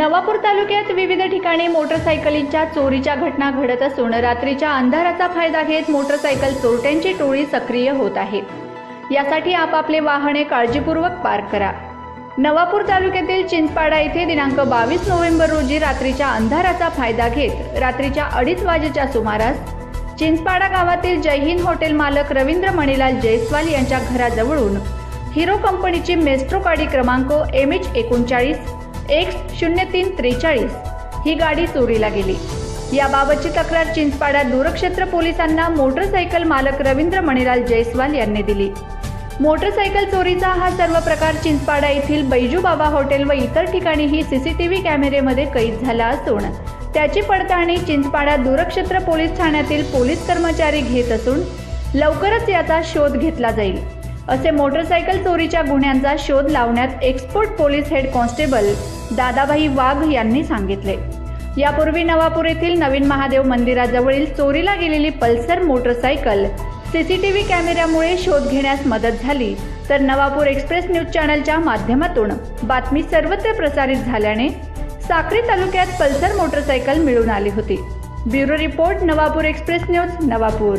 नवापूर तालुक्यात विविध ठिकाणी मोटरसायकलींच्या चोरीच्या घटना घडत असून रात्रीच्या अंधाराचा फायदा घेत मोटरसायकल चोरट्यांची टोळी सक्रिय होत आहे। यासाठी आपापले वाहने काळजीपूर्वक पार्क करा। नवापूर तालुक्यातील चिंचपाडा येथे दिनांक 22 नोव्हेंबर रोजी रात्रीच्या अंधाराचा फायदा घेत रात्रीच्या 2:30 वाजेच्या सुमारास चिंचपाडा गावातील जयहिंद हॉटेल मालक रवींद्र मणिलाल जयस्वाल यांच्या घराजवळून हिरो कंपनीची मेस्ट्रो गाडी क्रमांक MH39X0343 ही गाडी चोरीला गेली। याबाबतची तक्रार चिंचपाडा दूरक्षेत्र पोलिसांना मोटरसायकल मालक रवींद्र मणिलाल जयस्वाल यांनी दिली। मोटरसायकल चोरीचा हा सर्व प्रकार चिंचपाडा येथील बैजू बाबा हॉटेल व इतर ठिकाणीही सीसीटीव्ही कॅमेरेमध्ये कैद झाला असून त्याची पडताळणी चिंचपाडा दूरक्षेत्र पोलीस ठाण्यातील पोलीस कर्मचारी घेत असून लवकरच याचा शोध घेतला जाईल, असे मोटरसायकल चोरीच्या गुन्ह्यांचा शोध लावण्यात एक्सपोर्ट police head constable Dadabhai Wagh यांनी सांगितले। यापूर्वी नवापूर येथील नवीन महादेव मंदिराजवळील चोरीला गेलेली पल्सर मोटरसायकल सीसीटीव्ही कॅमेऱ्यामुळे शोध घेण्यास मदत झाली, तर नवापूर एक्सप्रेस न्यूज चॅनलच्या माध्यमातून बातमी सर्वत्र प्रसारित झाल्याने साक्री तालुक्यात पल्सर मोटरसायकल मिळून आली होती। Bureau report, Navapur express news, Navapur.